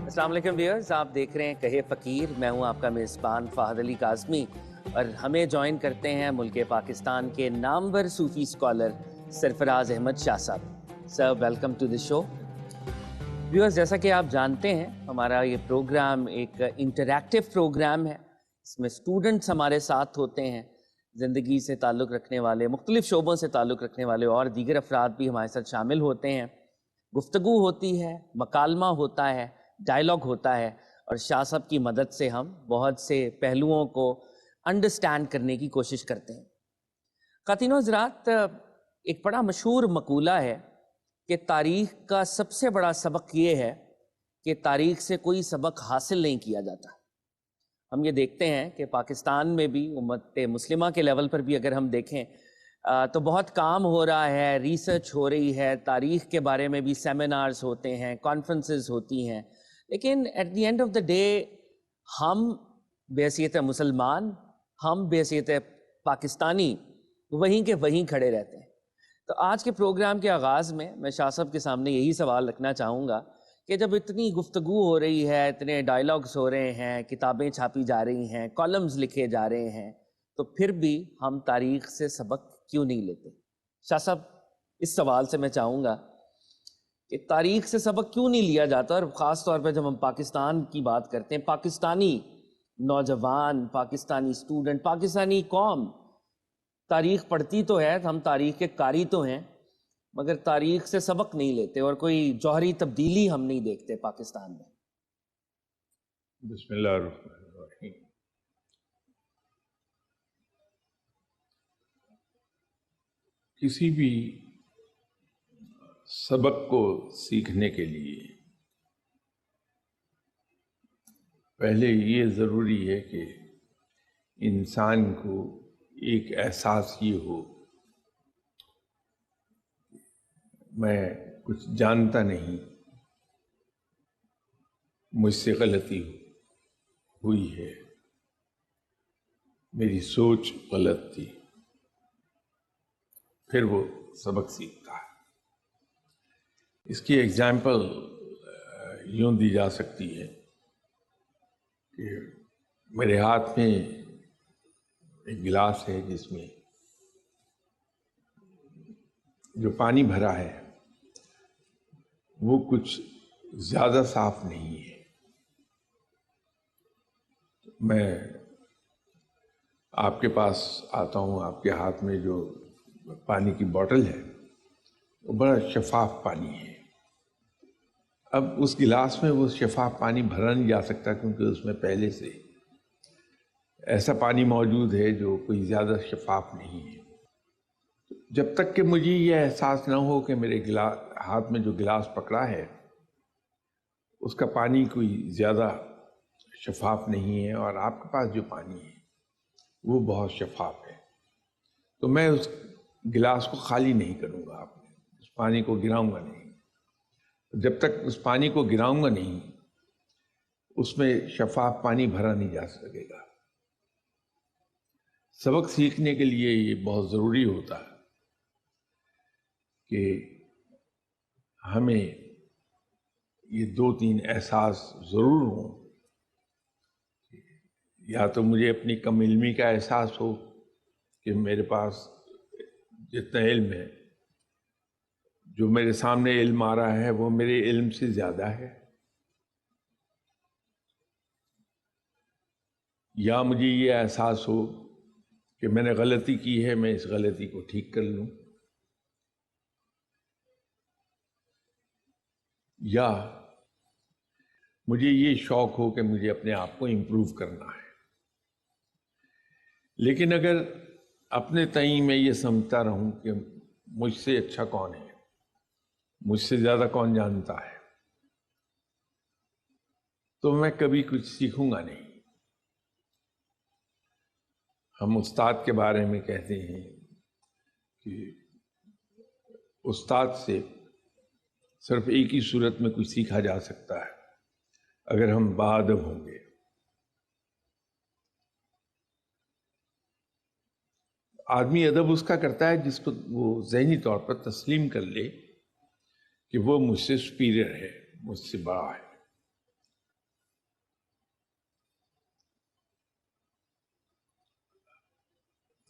السلام علیکم ویئرز، آپ دیکھ رہے ہیں کہے فقیر. میں ہوں آپ کا میزبان فہد علی کاظمی اور ہمیں جوائن کرتے ہیں ملک پاکستان کے نامور صوفی اسکالر سرفراز احمد شاہ صاحب. Sir welcome to the show. Viewers, جیسا کہ آپ جانتے ہیں ہمارا یہ پروگرام ایک انٹریکٹیو پروگرام ہے. اس میں اسٹوڈنٹس ہمارے ساتھ ہوتے ہیں، زندگی سے تعلق رکھنے والے، مختلف شعبوں سے تعلق رکھنے والے اور دیگر افراد بھی ہمارے ساتھ شامل ہوتے ہیں. گفتگو ہوتی ہے، مکالمہ ہوتا ہے، ڈائلاگ ہوتا ہے اور شاہ صاحب کی مدد سے ہم بہت سے پہلوؤں کو انڈرسٹینڈ کرنے کی کوشش کرتے ہیں. خواتین و حضرات، ایک بڑا مشہور مقولہ ہے کہ تاریخ کا سب سے بڑا سبق یہ ہے کہ تاریخ سے کوئی سبق حاصل نہیں کیا جاتا. ہم یہ دیکھتے ہیں کہ پاکستان میں بھی، امت مسلمہ کے لیول پر بھی اگر ہم دیکھیں تو بہت کام ہو رہا ہے، ریسرچ ہو رہی ہے، تاریخ کے بارے میں بھی سیمینارز ہوتے ہیں، کانفرنسز ہوتی ہیں، لیکن at the end of the day ہم بحیثیت مسلمان، ہم بحیثیت پاکستانی وہیں کے وہیں کھڑے رہتے ہیں. تو آج کے پروگرام کے آغاز میں شاہ صاحب کے سامنے یہی سوال رکھنا چاہوں گا کہ جب اتنی گفتگو ہو رہی ہے، اتنے ڈائلاگز ہو رہے ہیں، کتابیں چھاپی جا رہی ہیں، کالمز لکھے جا رہے ہیں، تو پھر بھی ہم تاریخ سے سبق کیوں نہیں لیتے؟ شاہ صاحب، اس سوال سے میں چاہوں گا کہ تاریخ سے سبق کیوں نہیں لیا جاتا، اور خاص طور پہ جب ہم پاکستان کی بات کرتے ہیں، پاکستانی نوجوان، پاکستانی اسٹوڈنٹ، پاکستانی قوم تاریخ پڑھتی تو ہے، ہم تاریخ کے قاری تو ہیں، مگر تاریخ سے سبق نہیں لیتے اور کوئی جوہری تبدیلی ہم نہیں دیکھتے پاکستان میں. بسم اللہ الرحمن الرحیم. کسی بھی سبق کو سیکھنے کے لیے پہلے یہ ضروری ہے کہ انسان کو ایک احساس یہ ہو، میں کچھ جانتا نہیں، مجھ سے غلطی ہوئی ہے، میری سوچ غلط تھی، پھر وہ سبق سیکھتا ہے. اس کی ایگزامپل یوں دی جا سکتی ہے کہ میرے ہاتھ میں ایک گلاس ہے جس میں جو پانی بھرا ہے وہ کچھ زیادہ صاف نہیں ہے. میں آپ کے پاس آتا ہوں، آپ کے ہاتھ میں جو پانی کی بوتل ہے وہ بڑا شفاف پانی ہے. اب اس گلاس میں وہ شفاف پانی بھرا نہیں جا سکتا کیونکہ اس میں پہلے سے ایسا پانی موجود ہے جو کوئی زیادہ شفاف نہیں ہے. جب تک کہ مجھے یہ احساس نہ ہو کہ میرے ہاتھ میں جو گلاس پکڑا ہے اس کا پانی کوئی زیادہ شفاف نہیں ہے اور آپ کے پاس جو پانی ہے وہ بہت شفاف ہے، تو میں اس گلاس کو خالی نہیں کروں گا، اس پانی کو گراؤں گا نہیں. جب تک اس پانی کو گراؤں گا نہیں اس میں شفاف پانی بھرا نہیں جا سکے گا. سبق سیکھنے کے لیے یہ بہت ضروری ہوتا ہے کہ ہمیں یہ 2-3 احساس ضرور ہوں. یا تو مجھے اپنی کم علمی کا احساس ہو کہ میرے پاس جتنا علم ہے، جو میرے سامنے علم آ رہا ہے وہ میرے علم سے زیادہ ہے، یا مجھے یہ احساس ہو کہ میں نے غلطی کی ہے، میں اس غلطی کو ٹھیک کر لوں، یا مجھے یہ شوق ہو کہ مجھے اپنے آپ کو امپروو کرنا ہے. لیکن اگر اپنے تئیں میں یہ سمجھتا رہوں کہ مجھ سے اچھا کون ہے، مجھ سے زیادہ کون جانتا ہے، تو میں کبھی کچھ سیکھوں گا نہیں. ہم استاد کے بارے میں کہتے ہیں کہ استاد سے صرف ایک ہی صورت میں کچھ سیکھا جا سکتا ہے، اگر ہم باادب ہوں گے. آدمی ادب اس کا کرتا ہے جس کو وہ ذہنی طور پر تسلیم کر لے کہ وہ مجھ سے سپیریئر ہے، مجھ سے بڑا ہے.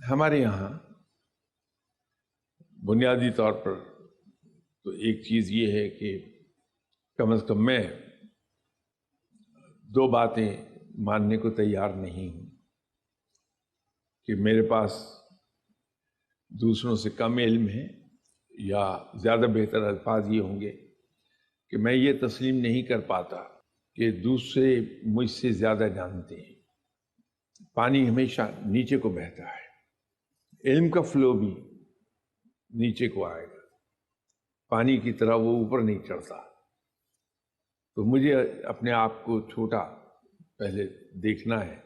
ہمارے یہاں بنیادی طور پر تو ایک چیز یہ ہے کہ کم از کم میں 2 باتیں ماننے کو تیار نہیں ہوں کہ میرے پاس دوسروں سے کم علم ہے، یا زیادہ بہتر الفاظ یہ ہوں گے کہ میں یہ تسلیم نہیں کر پاتا کہ دوسرے مجھ سے زیادہ جانتے ہیں۔ پانی ہمیشہ نیچے کو بہتا ہے، علم کا فلو بھی نیچے کو آئے گا، پانی کی طرح وہ اوپر نہیں چڑھتا۔ تو مجھے اپنے آپ کو چھوٹا پہلے دیکھنا ہے۔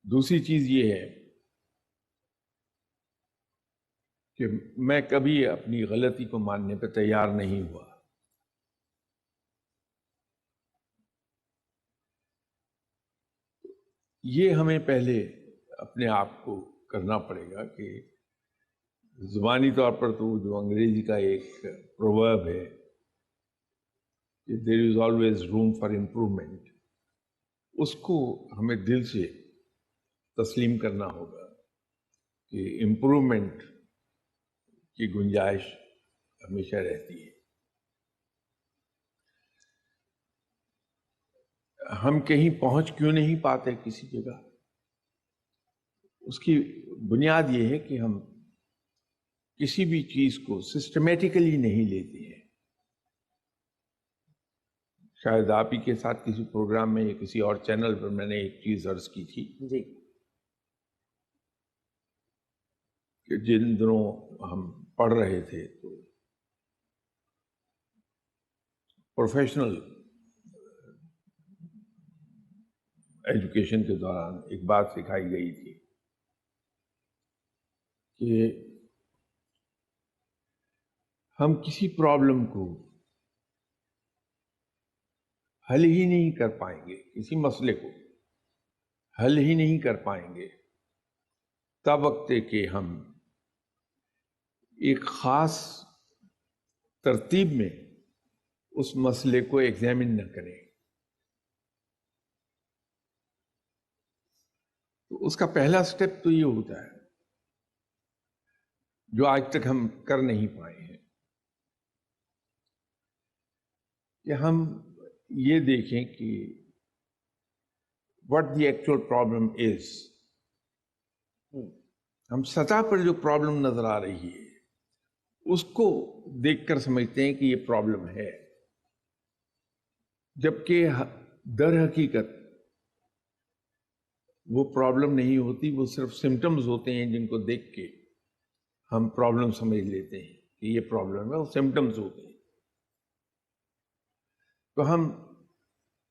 دوسری چیز یہ ہے کہ میں کبھی اپنی غلطی کو ماننے پہ تیار نہیں ہوا۔ یہ ہمیں پہلے اپنے آپ کو کرنا پڑے گا کہ زبانی طور پر تو جو انگریزی کا ایک پروورب ہے کہ there is always room for improvement, اس کو ہمیں دل سے تسلیم کرنا ہوگا کہ امپروومنٹ کی گنجائش ہمیشہ رہتی ہے۔ ہم کہیں پہنچ کیوں نہیں پاتے کسی جگہ؟ اس کی بنیاد یہ ہے کہ ہم کسی بھی چیز کو سسٹمیٹیکلی نہیں لیتے ہیں۔ شاید آپ ہی کے ساتھ کسی پروگرام میں یا کسی اور چینل پر میں نے ایک چیز عرض کی تھی جی کہ جن دنوں ہم پڑھ رہے تھے تو پروفیشنل ایجوکیشن کے دوران ایک بات سکھائی گئی تھی کہ ہم کسی پرابلم کو حل ہی نہیں کر پائیں گے، کسی مسئلے کو حل ہی نہیں کر پائیں گے تب وقت کہ ہم ایک خاص ترتیب میں اس مسئلے کو ایگزامن نہ کریں۔ تو اس کا پہلا سٹیپ تو یہ ہوتا ہے جو آج تک ہم کر نہیں پائے ہیں کہ ہم یہ دیکھیں کہ what the actual problem is۔ ہم سطح پر جو پرابلم نظر آ رہی ہے اس کو دیکھ کر سمجھتے ہیں کہ یہ پرابلم ہے، جبکہ در حقیقت وہ پرابلم نہیں ہوتی، وہ صرف سمٹمز ہوتے ہیں جن کو دیکھ کے ہم پرابلم سمجھ لیتے ہیں کہ یہ پرابلم ہے، وہ سمٹمز ہوتے ہیں۔ تو ہم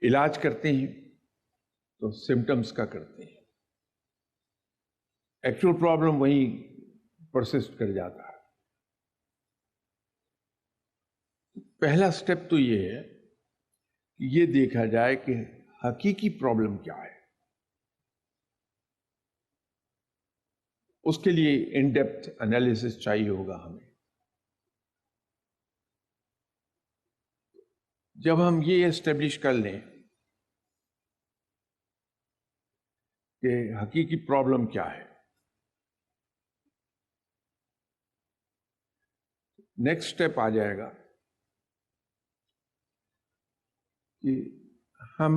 علاج کرتے ہیں تو سمٹمز کا کرتے ہیں، ایکچوئل پرابلم وہیں پرسسٹ کر جاتا ہے۔ پہلا سٹیپ تو یہ ہے کہ یہ دیکھا جائے کہ حقیقی پرابلم کیا ہے۔ اس کے لیے ان ڈیپتھ انالیسس چاہیے ہوگا ہمیں۔ جب ہم یہ اسٹیبلش کر لیں کہ حقیقی پرابلم کیا ہے، نیکسٹ اسٹیپ آ جائے گا کہ ہم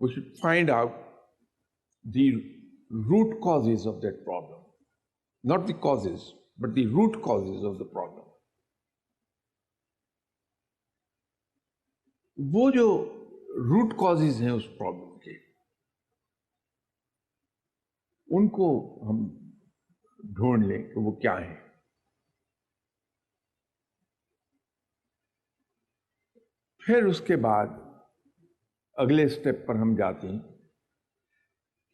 we should find out the root causes of that problem, not the causes but the root causes of the problem۔ وہ جو روٹ کازز ہیں اس پرابلم کے، ان کو ہم ڈھونڈ لیں کہ وہ کیا ہیں۔ پھر اس کے بعد اگلے سٹیپ پر ہم جاتے ہیں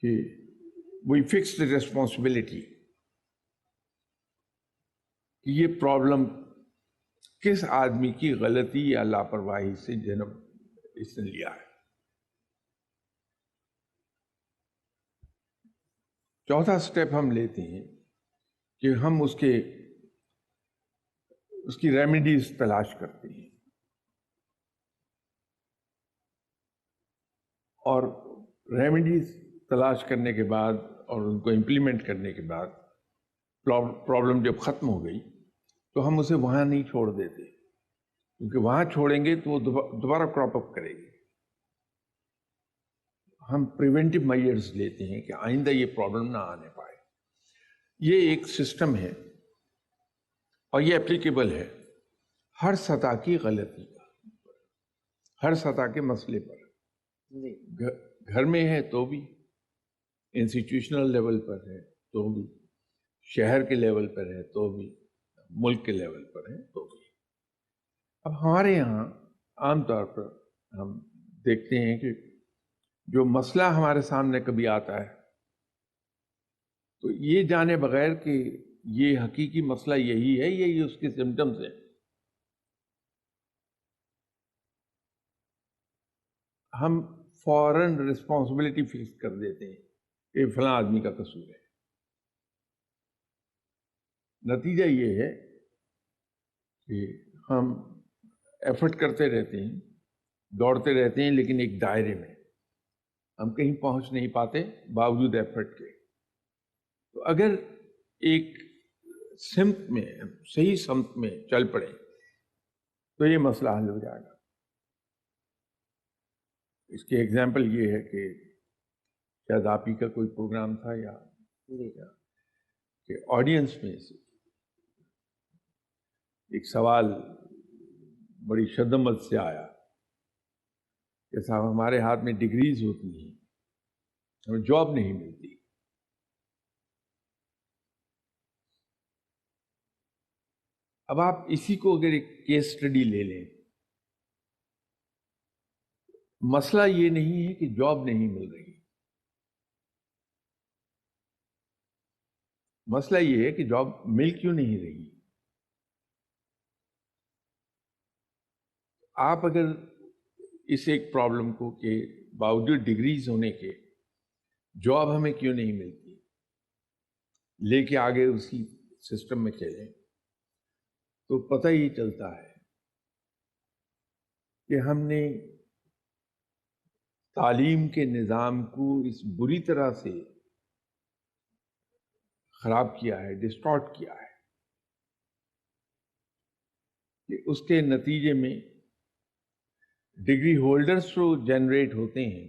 کہ وی فکس دی ریسپانسبلٹی کہ یہ پرابلم کس آدمی کی غلطی یا لاپرواہی سے جنم اس نے لیا ہے۔ چوتھا سٹیپ ہم لیتے ہیں کہ ہم اس کی ریمیڈیز تلاش کرتے ہیں، اور ریمیڈیز تلاش کرنے کے بعد اور ان کو امپلیمنٹ کرنے کے بعد پرابلم جب ختم ہو گئی تو ہم اسے وہاں نہیں چھوڑ دیتے، کیونکہ وہاں چھوڑیں گے تو وہ دوبارہ کراپ اپ کرے گی۔ ہم پریونٹیو میجرز لیتے ہیں کہ آئندہ یہ پرابلم نہ آنے پائے۔ یہ ایک سسٹم ہے اور یہ اپلیکیبل ہے ہر سطح کی غلطی کا، ہر سطح کے مسئلے پر۔ جی گھر میں ہے تو بھی، انسٹیٹیوشنل لیول پر ہے تو بھی، شہر کے لیول پر ہے تو بھی، ملک کے لیول پر ہے تو بھی۔ اب ہمارے یہاں عام طور پر ہم دیکھتے ہیں کہ جو مسئلہ ہمارے سامنے کبھی آتا ہے تو یہ جانے بغیر کہ یہ حقیقی مسئلہ یہی ہے، یہی اس کے سمٹمز ہیں، ہم فوراً رسپانسبلٹی فکس کر دیتے ہیں کہ فلاں آدمی کا قصور ہے۔ نتیجہ یہ ہے کہ ہم ایفرٹ کرتے رہتے ہیں، دوڑتے رہتے ہیں، لیکن ایک دائرے میں ہم کہیں پہنچ نہیں پاتے باوجود ایفرٹ کے۔ تو اگر ایک سمت میں، صحیح سمت میں چل پڑے تو یہ مسئلہ حل ہو جائے گا۔ اس کی ایگزامپل یہ ہے کہ شاید آپ ہی کا کوئی پروگرام تھا یا کہ آڈینس میں سے ایک سوال بڑی شدت سے آیا کہ صاحب ہمارے ہاتھ میں ڈگریز ہوتی ہیں، ہمیں جاب نہیں ملتی۔ اب آپ اسی کو اگر ایک کیس اسٹڈی لے لیں، مسئلہ یہ نہیں ہے کہ جاب نہیں مل رہی، مسئلہ یہ ہے کہ جاب مل کیوں نہیں رہی۔ آپ اگر اس ایک پرابلم کو کہ باوجود ڈگریز ہونے کے جاب ہمیں کیوں نہیں ملتی لے کے آگے اسی سسٹم میں چلیں تو پتہ ہی چلتا ہے کہ ہم نے تعلیم کے نظام کو اس بری طرح سے خراب کیا ہے، ڈسٹارٹ کیا ہے کہ اس کے نتیجے میں ڈگری ہولڈرز تو جنریٹ ہوتے ہیں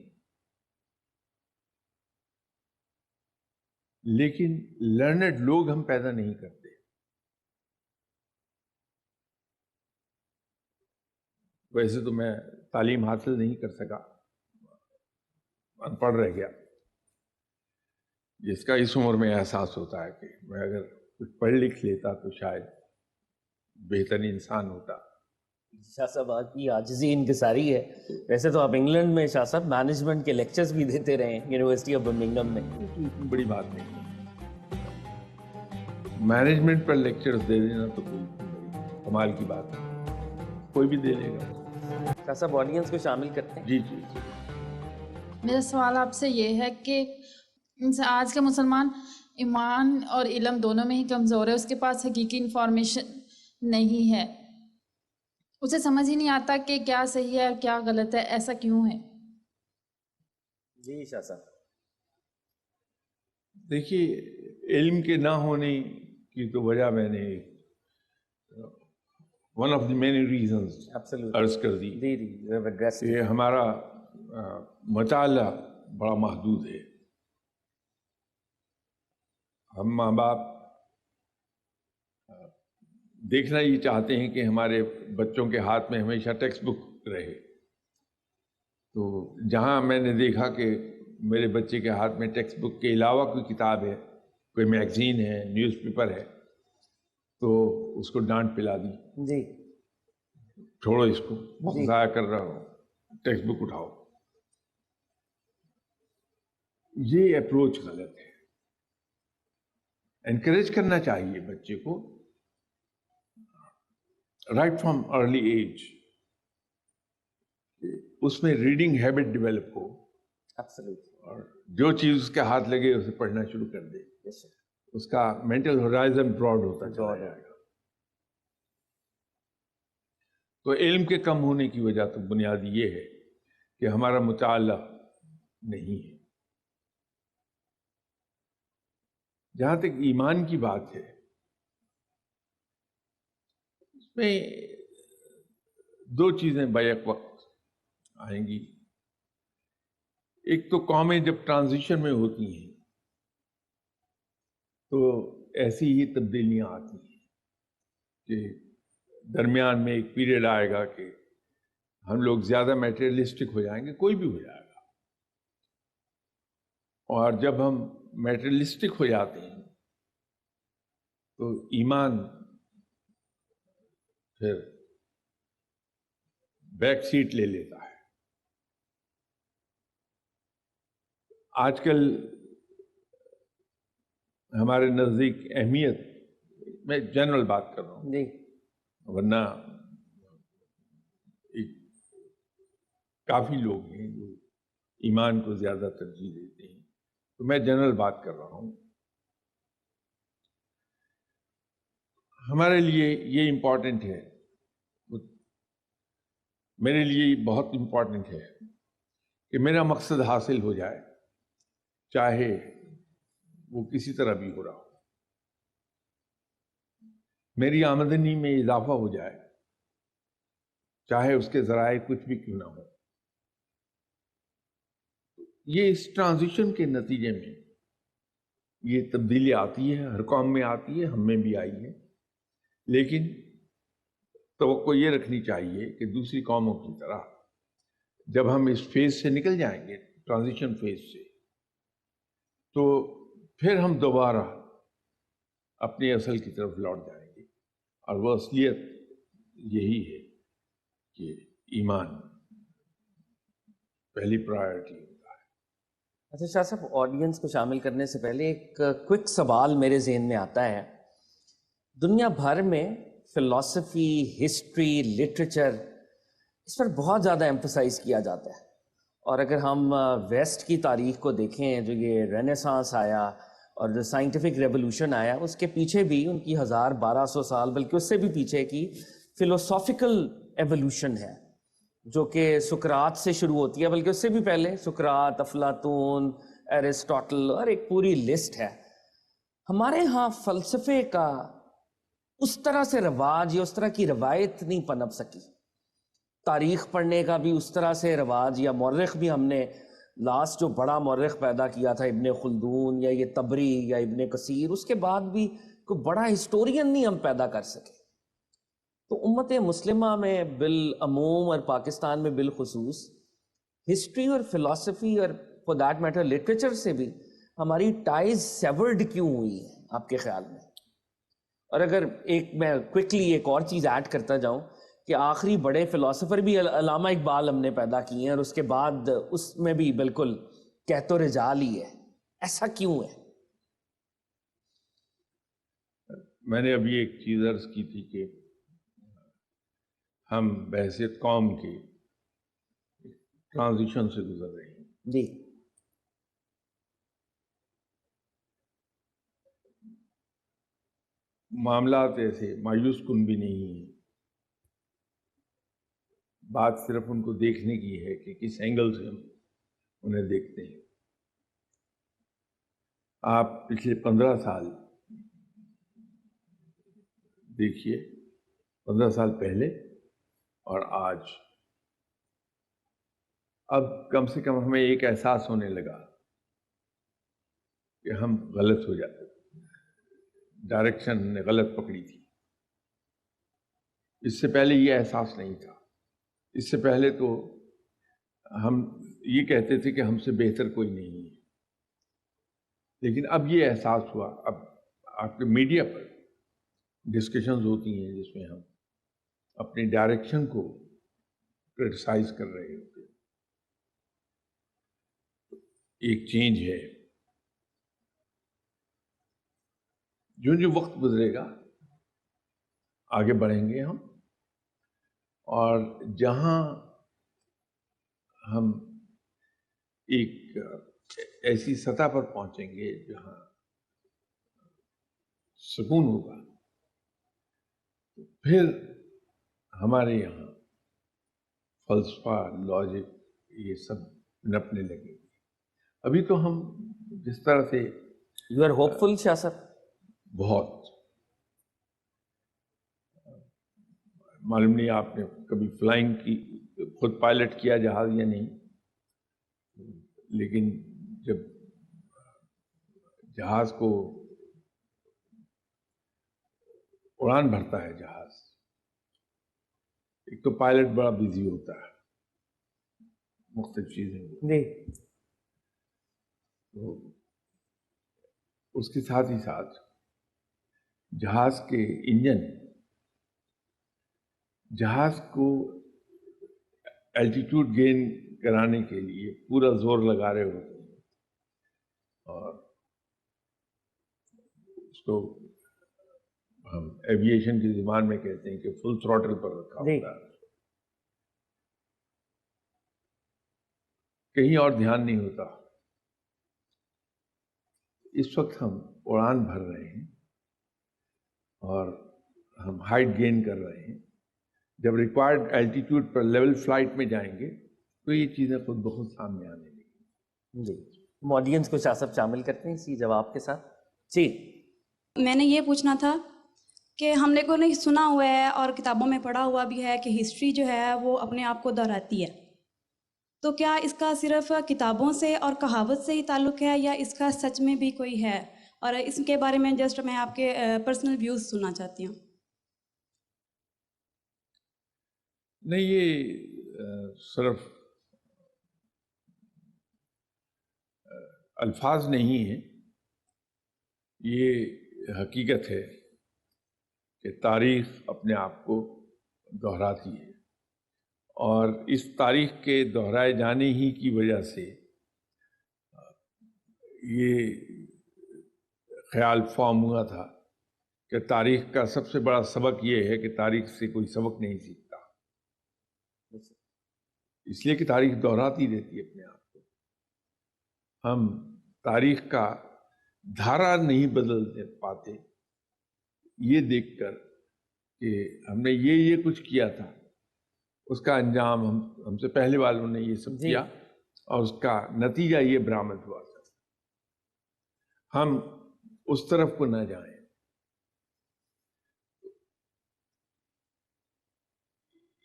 لیکن لرنڈ لوگ ہم پیدا نہیں کرتے۔ ویسے تو میں تعلیم حاصل نہیں کر سکا، ان پڑھ رہ گیا، جس کا اس عمر میں احساس ہوتا ہے کہ میں اگر کچھ پڑھ لکھ لیتا تو شاید بہتر انسان ہوتا۔ شاہ صاحب آپ کی عاجزی انکساری ہے۔ ویسے تو آپ انگلینڈ میں شاہ صاحب مینجمنٹ کے لیکچرز بھی دیتے رہے ہیں یونیورسٹی آف برمنگھم میں۔ اتنی بڑی بات نہیں ہے، مینجمنٹ پر لیکچرز دے دینا تو کوئی کمال کی بات ہے، کوئی بھی دے لے گا۔ شاہ صاحب آڈینس کو شامل کرتے ہیں۔ جی جی جی۔ میرا سوال آپ سے یہ ہے کہ آج کا مسلمان ایمان اور علم دونوں میں ہی کمزور ہے، اس کے پاس حقیقی انفارمیشن نہیں ہے، اسے سمجھ ہی نہیں آتا کہ کیا صحیح ہے اور کیا غلط ہے، ایسا کیوں ہے؟ جی شاہ صاحب۔ دیکھیے، علم کے نہ ہونے کی تو وجہ میں نے one of the many reasons عرض کر دی کہ ہمارا مطالعہ بڑا محدود ہے۔ ہم ماں باپ دیکھنا یہ چاہتے ہیں کہ ہمارے بچوں کے ہاتھ میں ہمیشہ ٹیکسٹ بک رہے، تو جہاں میں نے دیکھا کہ میرے بچے کے ہاتھ میں ٹیکسٹ بک کے علاوہ کوئی کتاب ہے، کوئی میگزین ہے، نیوز پیپر ہے، تو اس کو ڈانٹ پلا دی، جی چھوڑو اس کو، وقت ضائع کر رہا ہو، ٹیکسٹ بک اٹھاؤ۔ یہ اپروچ غلط ہے۔ انکریج کرنا چاہیے بچے کو رائٹ فرام ارلی ایج، اس میں ریڈنگ ہیبٹ ڈیولپ ہو، اور جو چیز اس کے ہاتھ لگے اسے پڑھنا شروع کر دے، اس کا مینٹل ہورائزن براڈ ہوتا چلا جائے گا۔ تو علم کے کم ہونے کی وجہ تو بنیادی یہ ہے کہ ہمارا مطالعہ نہیں ہے۔ جہاں تک ایمان کی بات ہے، اس میں دو چیزیں بیک وقت آئیں گی. ایک تو قومیں جب ٹرانزیشن میں ہوتی ہیں تو ایسی ہی تبدیلیاں آتی ہیں کہ درمیان میں ایک پیریڈ آئے گا کہ ہم لوگ زیادہ میٹریلسٹک ہو جائیں گے، کوئی بھی ہو جائے گا. اور جب ہم میٹریلسٹک ہو جاتے ہیں تو ایمان پھر بیک سیٹ لے لیتا ہے. آج کل ہمارے نزدیک اہمیت، میں جنرل بات کر رہا ہوں، جی ورنہ ایک کافی لوگ ہیں جو ایمان کو زیادہ ترجیح دیتے ہیں، تو میں جنرل بات کر رہا ہوں. ہمارے لیے یہ امپورٹنٹ ہے، میرے لیے بہت امپورٹنٹ ہے کہ میرا مقصد حاصل ہو جائے، چاہے وہ کسی طرح بھی ہو رہا ہو. میری آمدنی میں اضافہ ہو جائے، چاہے اس کے ذرائع کچھ بھی کیوں نہ ہو. یہ اس ٹرانزیشن کے نتیجے میں یہ تبدیلی آتی ہے، ہر قوم میں آتی ہے، ہم میں بھی آئی ہے. لیکن توقع یہ رکھنی چاہیے کہ دوسری قوموں کی طرح جب ہم اس فیز سے نکل جائیں گے، ٹرانزیشن فیز سے، تو پھر ہم دوبارہ اپنی اصل کی طرف لوٹ جائیں گے. اور وہ اصلیت یہی ہے کہ ایمان پہلی پرائرٹی ہوتا ہے. اچھا شاہ صاحب، آڈینس کو شامل کرنے سے پہلے ایک کوئک سوال میرے ذہن میں آتا ہے. دنیا بھر میں فلسفی، ہسٹری، لٹریچر، اس پر بہت زیادہ ایمفسائز کیا جاتا ہے. اور اگر ہم ویسٹ کی تاریخ کو دیکھیں، جو یہ رینیسانس آیا اور جو سائنٹیفک ریولوشن آیا، اس کے پیچھے بھی ان کی 1200 سال بلکہ اس سے بھی پیچھے کی فلوسافیکل ایوولوشن ہے، جو کہ سقراط سے شروع ہوتی ہے، بلکہ اس سے بھی پہلے سقراط، افلاطون، ایرسٹاٹل اور ایک پوری لسٹ ہے. ہمارے ہاں فلسفے کا اس طرح سے رواج یا اس طرح کی روایت نہیں پنپ سکی. تاریخ پڑھنے کا بھی اس طرح سے رواج یا مورخ بھی، ہم نے لاسٹ جو بڑا مورخ پیدا کیا تھا ابن خلدون یا یہ طبری یا ابن کثیر، اس کے بعد بھی کوئی بڑا ہسٹورین نہیں ہم پیدا کر سکے. تو امت مسلمہ میں بالعموم اور پاکستان میں بالخصوص ہسٹری اور فلسفی اور فور دیٹ میٹر لٹریچر سے بھی ہماری ٹائز سیورڈ کیوں ہوئی ہے آپ کے خیال میں؟ اور اگر میں کوئکلی ایک اور چیز ایڈ کرتا جاؤں کہ آخری بڑے فلاسفر بھی علامہ اقبال ہم نے پیدا کیے ہیں، اور اس کے بعد اس میں بھی بالکل کہت و رجال ہی ہے. ایسا کیوں ہے؟ میں نے ابھی ایک چیز عرض کی تھی کہ ہم بحیثیت قوم کے ٹرانزیشن سے گزر رہے ہیں. جی معاملات ایسے مایوس کن بھی نہیں ہیں. بات صرف ان کو دیکھنے کی ہے کہ کس اینگل سے ہم انہیں دیکھتے ہیں. آپ پچھلے 15 سال دیکھیے، 15 سال پہلے اور آج. اب کم سے کم ہمیں ایک احساس ہونے لگا کہ ہم غلط ہو جاتے، ڈائریکشن نے غلط پکڑی تھی. اس سے پہلے یہ احساس نہیں تھا. اس سے پہلے تو ہم یہ کہتے تھے کہ ہم سے بہتر کوئی نہیں ہے. لیکن اب یہ احساس ہوا. اب آپ کے میڈیا پر ڈسکشنز ہوتی ہیں جس میں ہم اپنی ڈائریکشن کو کرٹیسائز کر رہے ہوتے ہیں. ایک چینج ہے. جو جو وقت گزرے گا آگے بڑھیں گے ہم، اور جہاں ہم ایک ایسی سطح پر پہنچیں گے جہاں سکون ہوگا، پھر ہمارے یہاں فلسفہ، لاجک، یہ سب نپنے لگے. ابھی تو ہم جس طرح سے یو آر ہوپ فل شاہ صاحب؟ بہت. معلوم نہیں آپ نے کبھی فلائنگ کی خود پائلٹ کیا جہاز یا نہیں، لیکن جب جہاز کو اڑان بھرتا ہے جہاز، ایک تو پائلٹ بڑا بزی ہوتا ہے مختلف چیزیں، جی تو اس کے ساتھ ہی ساتھ جہاز کے انجن جہاز کو الٹیٹیوڈ گین کرانے کے لیے پورا زور لگا رہے ہوتے ہیں، اور اس کو ہم ایویشن کی زبان میں کہتے ہیں کہ فل تھروٹل پر رکھا جی. ہوتا ہے. کہیں اور دھیان نہیں ہوتا. اس وقت ہم اڑان بھر رہے ہیں اور ہم ہائٹ گین کر رہے ہیں. جب ریکوائرڈ الٹیٹیوڈ پر لیول فلائٹ میں جائیں گے تو یہ چیزیں خود بخود سامنے آنے لگیں. جی ہم آڈینس کو شاہ صاحب شامل کرتے ہیں اسی جواب کے ساتھ. جی میں نے یہ پوچھنا تھا کہ ہم نے کو نہیں سنا ہوا ہے اور کتابوں میں پڑھا ہوا بھی ہے کہ ہسٹری جو ہے وہ اپنے آپ کو دہراتی ہے، تو کیا اس کا صرف کتابوں سے اور کہاوت سے ہی تعلق ہے یا اس کا سچ میں بھی کوئی ہے؟ اور اس کے بارے میں جسٹ میں آپ کے پرسنل ویوز سننا چاہتی ہوں. نہیں، یہ صرف الفاظ نہیں ہیں، یہ حقیقت ہے کہ تاریخ اپنے آپ کو دہراتی ہے، اور اس تاریخ کے دہرائے جانے ہی کی وجہ سے یہ خیال فارم ہوا تھا کہ تاریخ کا سب سے بڑا سبق یہ ہے کہ تاریخ سے کوئی سبق نہیں سیکھتا، اس لیے کہ تاریخ دہراتی رہتی ہے اپنے آپ کو. ہم تاریخ کا دھارا نہیں بدل پاتے یہ دیکھ کر کہ ہم نے یہ کچھ کیا تھا، اس کا انجام ہم سے پہلے والوں نے یہ سب جی. کیا اور اس کا نتیجہ یہ برآمد ہوا تھا. ہم اس طرف کو نہ جائیں.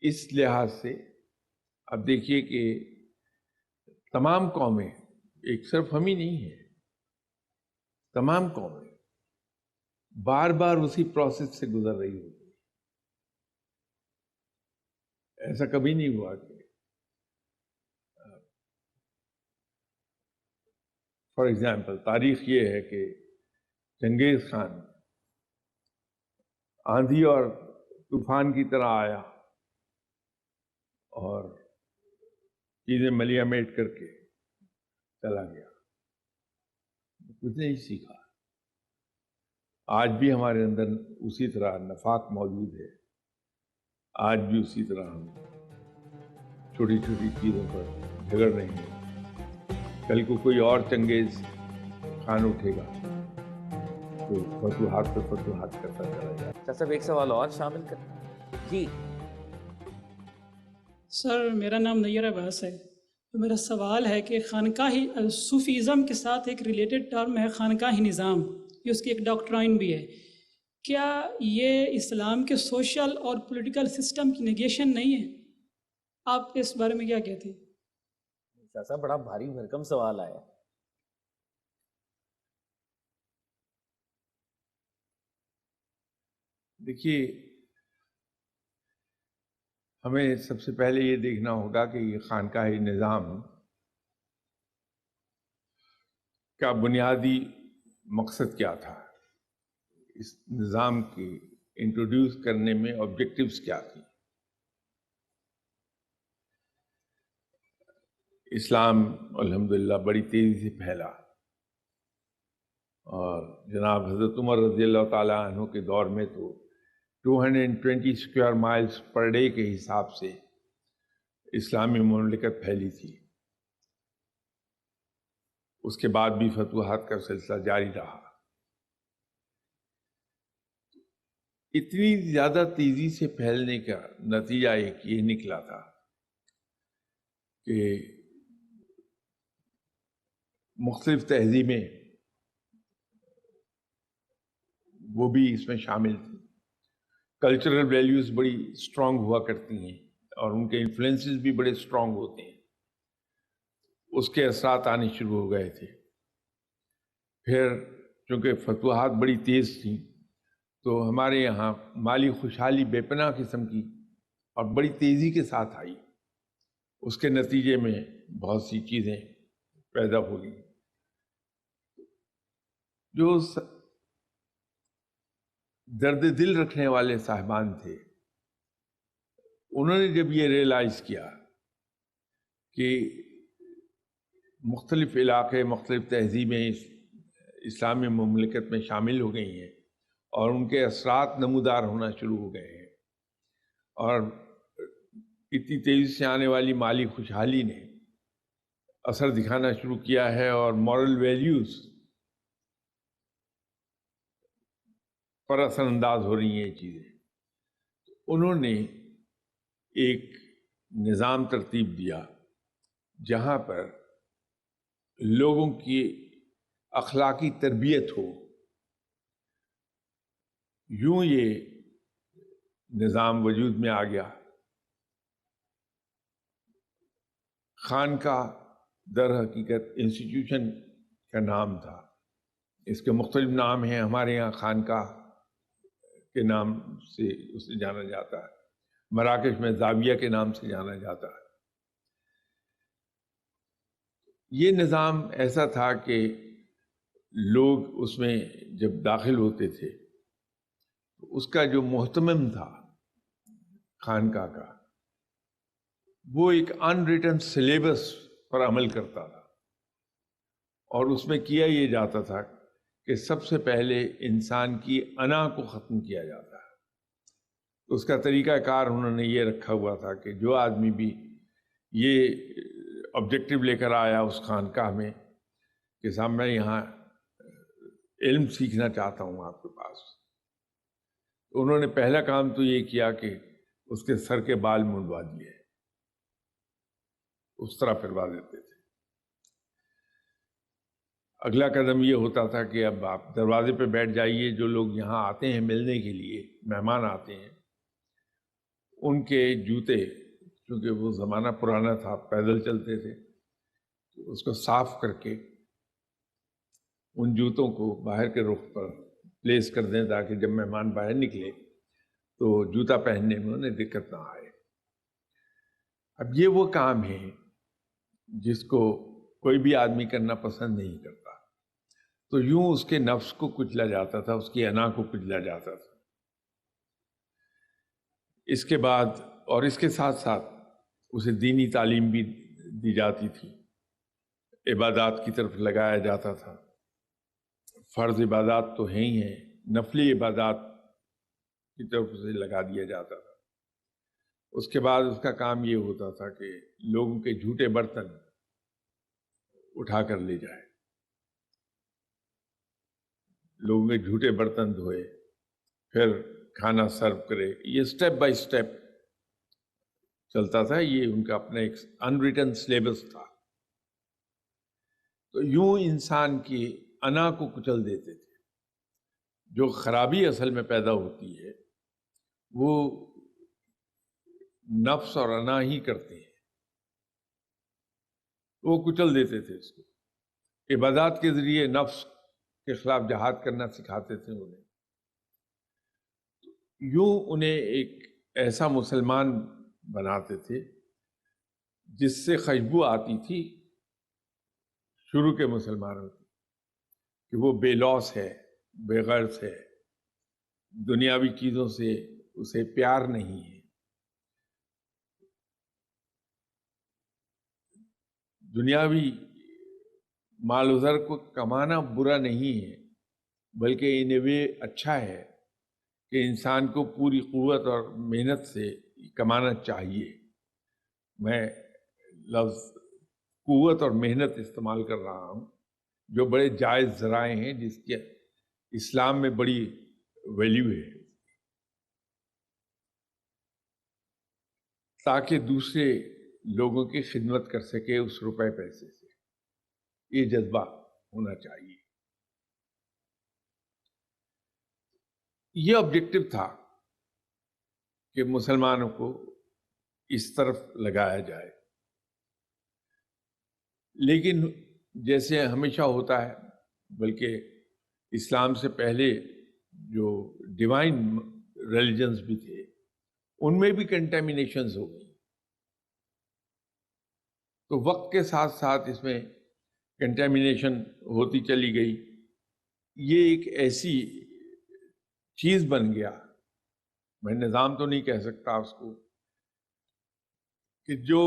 اس لحاظ سے اب دیکھیے کہ تمام قومیں، ایک صرف ہم ہی نہیں ہیں، تمام قومیں بار بار اسی پروسیس سے گزر رہی ہوتی. ایسا کبھی نہیں ہوا کہ فار ایگزامپل تاریخ یہ ہے کہ چنگیز خان آندھی اور طوفان کی طرح آیا اور چیزیں ملیا میٹ کر کے چلا گیا، کچھ نہیں سیکھا. آج بھی ہمارے اندر اسی طرح نفاق موجود ہے، آج بھی اسی طرح ہم چھوٹی چھوٹی چیزوں پر جھگڑ رہے ہیں. کل کو کوئی اور چنگیز خان اٹھے گا تو فتوحات پر فتوحات کرتا چلا جائے. شاہ صاحب ایک سوال اور شامل کریں. جی سر میرا نام نیر عباس ہے. تو میرا سوال ہے کہ خانقاہی صوفیزم کے ساتھ ایک ریلیٹڈ ٹرم ہے خانقاہی نظام، یہ اس کی ایک ڈاکٹرائن بھی ہے. کیا یہ اسلام کے سوشل اور پولیٹیکل سسٹم کی نگیشن نہیں ہے؟ آپ اس بارے میں کیا کہتے ہیں؟ شاہ صاحب بڑا بھاری بھرکم سوال آیا. دیکھیے، ہمیں سب سے پہلے یہ دیکھنا ہوگا کہ یہ خانقاہی نظام کا بنیادی مقصد کیا تھا، اس نظام کی انٹروڈیوس کرنے میں آبجیکٹیوز کیا تھی. اسلام الحمدللہ بڑی تیزی سے پھیلا، اور جناب حضرت عمر رضی اللہ تعالیٰ عنہ کے دور میں تو 220 اسکوائر مائلز پر ڈے کے حساب سے اسلامی مملکت پھیلی تھی. اس کے بعد بھی فتوحات کا سلسلہ جاری رہا. اتنی زیادہ تیزی سے پھیلنے کا نتیجہ ایک یہ نکلا تھا کہ مختلف تہذیبیں وہ بھی اس میں شامل تھے. کلچرل ویلیوز بڑی اسٹرانگ ہوا کرتی ہیں اور ان کے انفلوئنسز بھی بڑے اسٹرانگ ہوتے ہیں. اس کے اثرات آنے شروع ہو گئے تھے. پھر چونکہ فتوحات بڑی تیز تھیں تو ہمارے یہاں مالی خوشحالی بے پناہ قسم کی اور بڑی تیزی کے ساتھ آئی. اس کے نتیجے میں بہت سی چیزیں پیدا ہو گئی. جو درد دل رکھنے والے صاحبان تھے انہوں نے جب یہ ریئلائز کیا کہ مختلف علاقے مختلف تہذیبیں اسلامی مملکت میں شامل ہو گئی ہیں اور ان کے اثرات نمودار ہونا شروع ہو گئے ہیں اور اتنی تیزی سے آنے والی مالی خوشحالی نے اثر دکھانا شروع کیا ہے اور مورل ویلیوز پر اثر انداز ہو رہی ہیں یہ چیزیں. انہوں نے ایک نظام ترتیب دیا جہاں پر لوگوں کی اخلاقی تربیت ہو. یوں یہ نظام وجود میں آ گیا. خانقاہ در حقیقت انسٹیٹیوشن کا نام تھا. اس کے مختلف نام ہیں. ہمارے یہاں خانقاہ کے نام سے اسے جانا جاتا ہے. مراکش میں زاویہ کے نام سے جانا جاتا ہے. یہ نظام ایسا تھا کہ لوگ اس میں جب داخل ہوتے تھے تو اس کا جو محتمم تھا خانقاہ کا وہ ایک ان ریٹن سلیبس پر عمل کرتا تھا اور اس میں کیا یہ جاتا تھا کہ سب سے پہلے انسان کی انا کو ختم کیا جاتا ہے. اس کا طریقہ کار انہوں نے یہ رکھا ہوا تھا کہ جو آدمی بھی یہ آبجیکٹو لے کر آیا اس خانقاہ میں کہ صاحب میں یہاں علم سیکھنا چاہتا ہوں آپ کے پاس، تو انہوں نے پہلا کام تو یہ کیا کہ اس کے سر کے بال منڈوا دیے، اس طرح پھروا دیتے تھے. اگلا قدم یہ ہوتا تھا کہ اب آپ دروازے پہ بیٹھ جائیے. جو لوگ یہاں آتے ہیں ملنے کے لیے، مہمان آتے ہیں، ان کے جوتے، کیونکہ وہ زمانہ پرانا تھا، پیدل چلتے تھے، تو اس کو صاف کر کے ان جوتوں کو باہر کے رخ پر پلیس کر دیں تاکہ جب مہمان باہر نکلے تو جوتا پہننے میں انہیں دقت نہ آئے. اب یہ وہ کام ہے جس کو کوئی بھی آدمی کرنا پسند نہیں کرتا، تو یوں اس کے نفس کو کچلا جاتا تھا، اس کی انا کو کچلا جاتا تھا. اس کے بعد اور اس کے ساتھ ساتھ اسے دینی تعلیم بھی دی جاتی تھی، عبادات کی طرف لگایا جاتا تھا. فرض عبادات تو ہیں ہی ہیں، نفلی عبادات کی طرف اسے لگا دیا جاتا تھا. اس کے بعد اس کا کام یہ ہوتا تھا کہ لوگوں کے جھوٹے برتن اٹھا کر لے جائے، لوگوں کے جھوٹے برتن دھوئے، پھر کھانا سرو کرے. یہ سٹیپ بائی سٹیپ چلتا تھا. یہ ان کا اپنا ایک ان ریٹن سلیبس تھا. تو یوں انسان کی انا کو کچل دیتے تھے. جو خرابی اصل میں پیدا ہوتی ہے وہ نفس اور انا ہی کرتے ہیں، وہ کچل دیتے تھے اس کو. عبادات کے ذریعے نفس کے خلاف جہاد کرنا سکھاتے تھے انہیں. یوں انہیں ایک ایسا مسلمان بناتے تھے جس سے خوشبو آتی تھی شروع کے مسلمانوں کی کہ وہ بے لوث ہے، بے غرض ہے، دنیاوی چیزوں سے اسے پیار نہیں ہے. دنیاوی مال و زر کو کمانا برا نہیں ہے، بلکہ ان وے اچھا ہے کہ انسان کو پوری قوت اور محنت سے کمانا چاہیے. میں لفظ قوت اور محنت استعمال کر رہا ہوں جو بڑے جائز ذرائع ہیں، جس کے اسلام میں بڑی ویلیو ہے، تاکہ دوسرے لوگوں کی خدمت کر سکے اس روپے پیسے سے. یہ جذبہ ہونا چاہیے. یہ آبجیکٹو تھا کہ مسلمانوں کو اس طرف لگایا جائے، لیکن جیسے ہمیشہ ہوتا ہے، بلکہ اسلام سے پہلے جو ڈیوائن ریلیجنز بھی تھے ان میں بھی کنٹامینیشنز ہو گئی، تو وقت کے ساتھ ساتھ اس میں کنٹامینیشن ہوتی چلی گئی. یہ ایک ایسی چیز بن گیا، میں نظام تو نہیں کہہ سکتا اس کو، کہ جو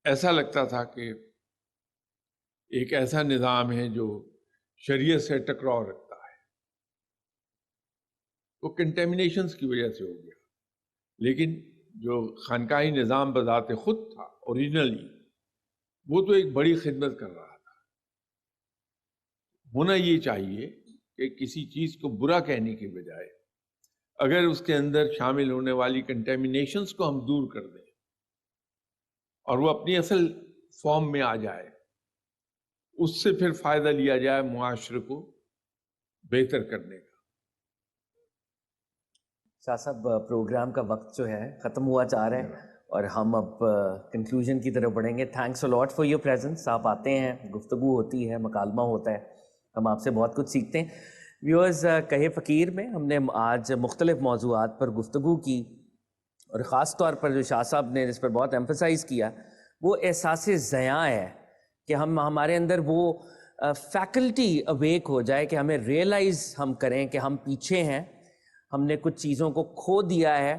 ایسا لگتا تھا کہ ایک ایسا نظام ہے جو شریعت سے ٹکراؤ رکھتا ہے، وہ کنٹامینیشنز کی وجہ سے ہو گیا. لیکن جو خانقاہی نظام بذات خود تھا اوریجنلی، وہ تو ایک بڑی خدمت کر رہا تھا. ہونا یہ چاہیے کہ کسی چیز کو برا کہنے کے بجائے اگر اس کے اندر شامل ہونے والی کنٹامینیشنز کو ہم دور کر دیں اور وہ اپنی اصل فارم میں آ جائے، اس سے پھر فائدہ لیا جائے معاشرے کو بہتر کرنے کا. شاہ صاحب، پروگرام کا وقت جو ہے ختم ہوا چاہ رہے ہیں اور ہم اب کنکلوژن کی طرف بڑھیں گے. Thanks a lot for your presence. آپ آتے ہیں، گفتگو ہوتی ہے، مکالمہ ہوتا ہے، ہم آپ سے بہت کچھ سیکھتے ہیں. ویورز، کہے فقیر میں ہم نے آج مختلف موضوعات پر گفتگو کی، اور خاص طور پر جو شاہ صاحب نے جس پر بہت ایمفسائز کیا وہ احساس ضیاع ہے، کہ ہمارے اندر وہ فیکلٹی اویک ہو جائے کہ ہمیں ریئلائز ہم کریں کہ ہم پیچھے ہیں، ہم نے کچھ چیزوں کو کھو دیا ہے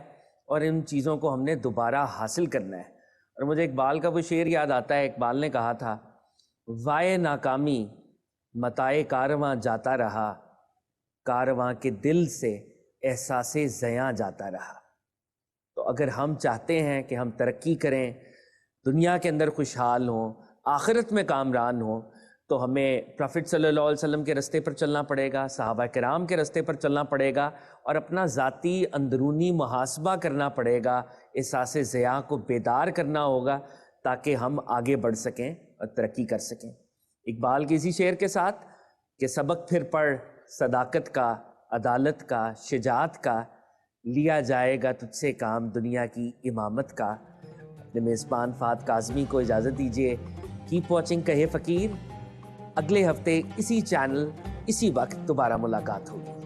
اور ان چیزوں کو ہم نے دوبارہ حاصل کرنا ہے. اور مجھے اقبال کا وہ شعر یاد آتا ہے. اقبال نے کہا تھا، وائے ناکامی متائے کارواں جاتا رہا، کارواں کے دل سے احساس ضیاع جاتا رہا. تو اگر ہم چاہتے ہیں کہ ہم ترقی کریں، دنیا کے اندر خوشحال ہوں، آخرت میں کامران ہوں، تو ہمیں پروفٹ صلی اللہ علیہ وسلم کے رستے پر چلنا پڑے گا، صحابہ کرام کے رستے پر چلنا پڑے گا، اور اپنا ذاتی اندرونی محاسبہ کرنا پڑے گا، احساس ضیاع کو بیدار کرنا ہوگا تاکہ ہم آگے بڑھ سکیں اور ترقی کر سکیں. اقبال کے اسی شعر کے ساتھ کہ سبق پھر پڑھ صداقت کا، عدالت کا، شجاعت کا، لیا جائے گا تجھ سے کام دنیا کی امامت کا. اپنے میزبان فہد کاظمی کو اجازت دیجیے. کیپ واچنگ کہے فقیر. اگلے ہفتے اسی چینل اسی وقت دوبارہ ملاقات ہوگی.